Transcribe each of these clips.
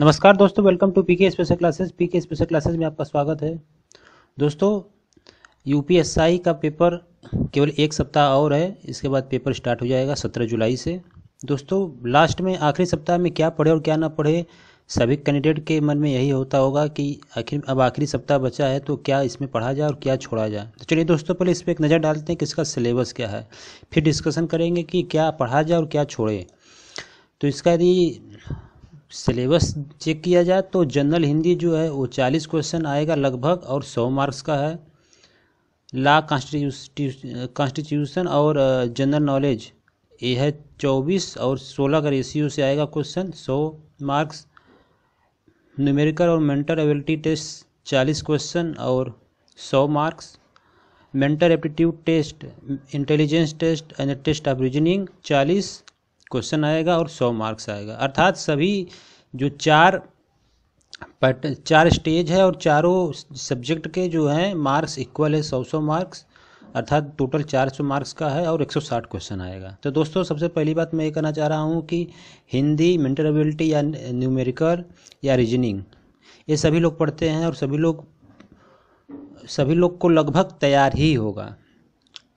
नमस्कार दोस्तों, welcome to PK special classes. PK special classes में आपका स्वागत है। दोस्तों, यूपीएसआई का पेपर केवल एक सप्ताह और है, इसके बाद पेपर स्टार्ट हो जाएगा 17 जुलाई से। दोस्तों, लास्ट में आखिरी सप्ताह में क्या पढ़े और क्या ना पढ़े, सभी कैंडिडेट के मन में यही होता होगा कि आखिर अब आखिरी सप्ताह बचा है तो क्या इसमें पढ़ा जाए और क्या छोड़ा जाए। तो चलिए दोस्तों, पहले इस पर एक नज़र डालते हैं कि इसका सिलेबस क्या है, फिर डिस्कशन करेंगे कि क्या पढ़ा जाए और क्या छोड़े। तो इसका यदि सिलेबस चेक किया जाए तो जनरल हिंदी जो है वो 40 क्वेश्चन आएगा लगभग और 100 मार्क्स का है। लॉ, कॉन्स्टिट्यूशन और जनरल नॉलेज ये है 24 और 16 का रेशियो से आएगा क्वेश्चन, 100 मार्क्स। न्यूमेरिकल और मेंटल एबिलिटी टेस्ट 40 क्वेश्चन और 100 marks. Mental aptitude test, intelligence test and test of reasoning 40 question आएगा और 100 मार्क्स आएगा। अर्थात सभी जो चार स्टेज है और चारों सब्जेक्ट के जो हैं मार्क्स इक्वल है, 100 मार्क्स, अर्थात टोटल 400 मार्क्स का है और 160 क्वेश्चन आएगा। तो दोस्तों, सबसे पहली बात मैं ये कहना चाह रहा हूँ कि हिंदी, मेंटल एबिलिटी या न्यूमेरिकल या रीजनिंग ये सभी लोग पढ़ते हैं और सभी लोग को लगभग तैयार ही होगा।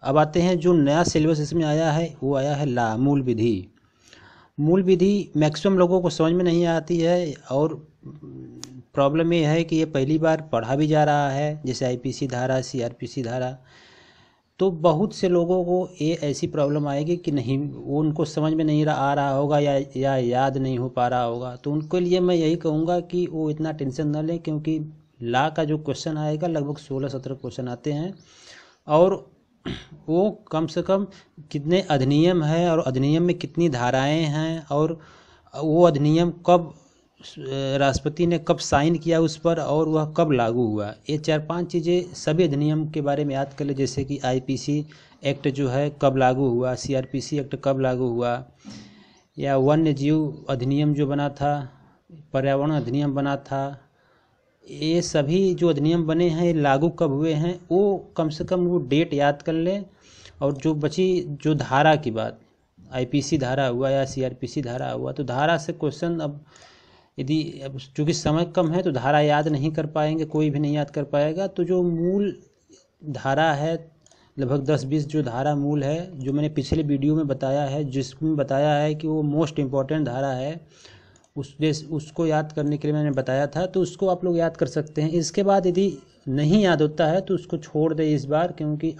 अब आते हैं जो नया सिलेबस इसमें आया है, वो आया है ला मूल विधि। मूल विधि मैक्सिमम लोगों को समझ में नहीं आती है और प्रॉब्लम ये है कि ये पहली बार पढ़ा भी जा रहा है, जैसे आईपीसी धारा, सीआरपीसी धारा। तो बहुत से लोगों को ये ऐसी प्रॉब्लम आएगी कि नहीं, वो उनको समझ में नहीं आ रहा होगा या याद नहीं हो पा रहा होगा। तो उनके लिए मैं यही कहूँगा कि वो इतना टेंशन न लें, क्योंकि ला का जो क्वेश्चन आएगा लगभग 16-17 क्वेश्चन आते हैं और वो कम से कम कितने अधिनियम है और अधिनियम में कितनी धाराएं हैं और वो अधिनियम कब राष्ट्रपति ने कब साइन किया उस पर और वह कब लागू हुआ, ये 4-5 चीज़ें सभी अधिनियम के बारे में याद कर ले। जैसे कि आईपीसी एक्ट जो है कब लागू हुआ, सीआरपीसी एक्ट कब लागू हुआ, या वन्य जीव अधिनियम जो बना था, पर्यावरण अधिनियम बना था, ये सभी जो अधिनियम बने हैं ये लागू कब हुए हैं, वो कम से कम वो डेट याद कर लें। और जो बची जो धारा की बात, आईपीसी धारा हुआ या सीआरपीसी धारा हुआ, तो धारा से क्वेश्चन अब चूँकि समय कम है तो धारा याद नहीं कर पाएंगे, कोई भी नहीं याद कर पाएगा। तो जो मूल धारा है, लगभग 10-20 जो धारा मूल है, जो मैंने पिछले वीडियो में बताया है, जिसमें बताया है कि वो मोस्ट इम्पॉर्टेंट धारा है, उसको याद करने के लिए मैंने बताया था, तो उसको आप लोग याद कर सकते हैं। इसके बाद यदि नहीं याद होता है तो उसको छोड़ दे इस बार, क्योंकि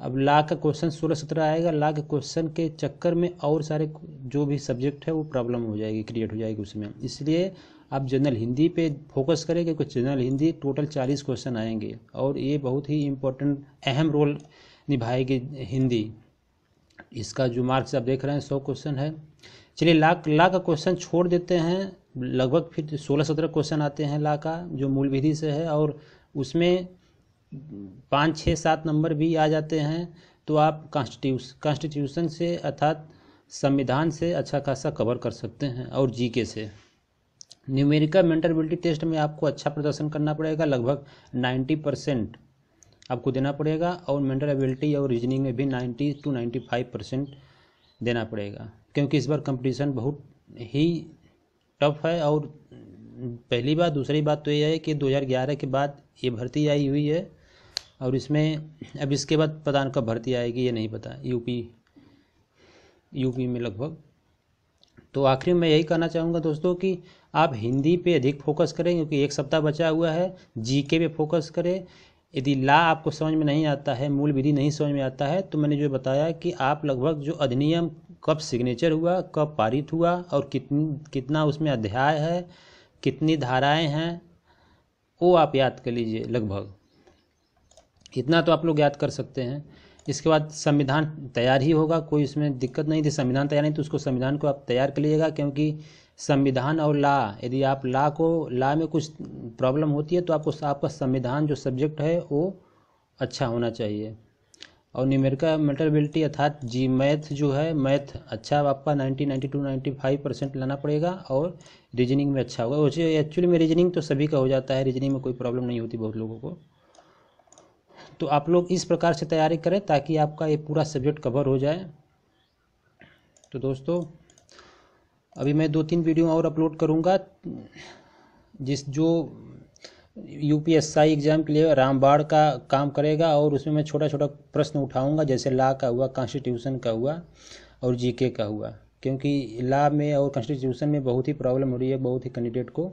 अब ला का क्वेश्चन 16-17 आएगा। ला के क्वेश्चन के चक्कर में और सारे जो भी सब्जेक्ट है वो प्रॉब्लम हो जाएगी, क्रिएट हो जाएगी उसमें। इसलिए आप जनरल हिंदी पे फोकस करें, क्योंकि जनरल हिंदी टोटल 40 क्वेश्चन आएंगे और ये बहुत ही इम्पोर्टेंट अहम रोल निभाएगी हिंदी। इसका जो मार्क्स आप देख रहे हैं 100 क्वेश्चन है। चलिए ला का क्वेश्चन छोड़ देते हैं, लगभग फिर 16-17 क्वेश्चन आते हैं ला का, जो मूल विधि से है, और उसमें 5-6-7 नंबर भी आ जाते हैं। तो आप कॉन्स्टिट्यूशन से अर्थात संविधान से अच्छा खासा कवर कर सकते हैं और जीके से। न्यूमेरिकल मेंटल एबिलिटी टेस्ट में आपको अच्छा प्रदर्शन करना पड़ेगा, लगभग 90% आपको देना पड़ेगा, और मेंटल एबिलिटी और रीजनिंग में भी 90-95% देना पड़ेगा, क्योंकि इस बार कंपटीशन बहुत ही टफ है। और पहली बात, दूसरी बात तो ये है कि 2011 के बाद ये भर्ती आई हुई है और इसमें अब इसके बाद पता नहीं कब भर्ती आएगी, ये नहीं पता, यूपी में लगभग। तो आखिर में यही कहना चाहूँगा दोस्तों कि आप हिंदी पे अधिक फोकस करें, क्योंकि एक सप्ताह बचा हुआ है। जीके पे फोकस करें। यदि ला आपको समझ में नहीं आता है, मूल विधि नहीं समझ में आता है, तो मैंने जो बताया कि आप लगभग जो अधिनियम कब सिग्नेचर हुआ, कब पारित हुआ और कितना उसमें अध्याय है, कितनी धाराएं हैं, वो आप याद कर लीजिए। लगभग इतना तो आप लोग याद कर सकते हैं। इसके बाद संविधान तैयार ही होगा, कोई इसमें दिक्कत नहीं थी। संविधान तैयार नहीं तो उसको संविधान को आप तैयार कर लीजिएगा, क्योंकि संविधान और ला, यदि आप ला में कुछ प्रॉब्लम होती है तो आपका संविधान जो सब्जेक्ट है वो अच्छा होना चाहिए। और न्यूमेरिकल मेंटल एबिलिटी अर्थात जी मैथ जो है, मैथ अच्छा आपका 92-95% लाना पड़ेगा, और रीजनिंग में अच्छा होगा। वैसे एक्चुअली में रीजनिंग तो सभी का हो जाता है, रीजनिंग में कोई प्रॉब्लम नहीं होती बहुत लोगों को। तो आप लोग इस प्रकार से तैयारी करें ताकि आपका ये पूरा सब्जेक्ट कवर हो जाए। तो दोस्तों, अभी मैं 2-3 वीडियो और अपलोड करूँगा जो यूपीएसआई एग्ज़ाम के लिए रामबाण का काम करेगा, और उसमें मैं छोटा छोटा प्रश्न उठाऊंगा, जैसे लॉ का हुआ, कॉन्स्टिट्यूशन का हुआ और जीके का हुआ, क्योंकि लॉ में और कॉन्स्टिट्यूशन में बहुत ही प्रॉब्लम हो रही है बहुत ही कैंडिडेट को।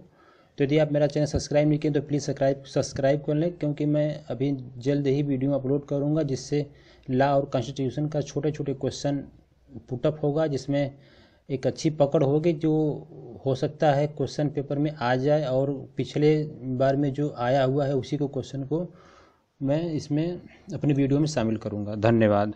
तो यदि आप मेरा चैनल सब्सक्राइब नहीं किए तो प्लीज़ सब्सक्राइब कर लें, क्योंकि मैं अभी जल्द ही वीडियो अपलोड करूँगा जिससे लॉ और कॉन्स्टिट्यूशन का छोटे छोटे क्वेश्चन पुटअप होगा, जिसमें एक अच्छी पकड़ होगी, जो हो सकता है क्वेश्चन पेपर में आ जाए, और पिछले बार में जो आया हुआ है उसी को क्वेश्चन को मैं इसमें अपनी वीडियो में शामिल करूँगा। धन्यवाद।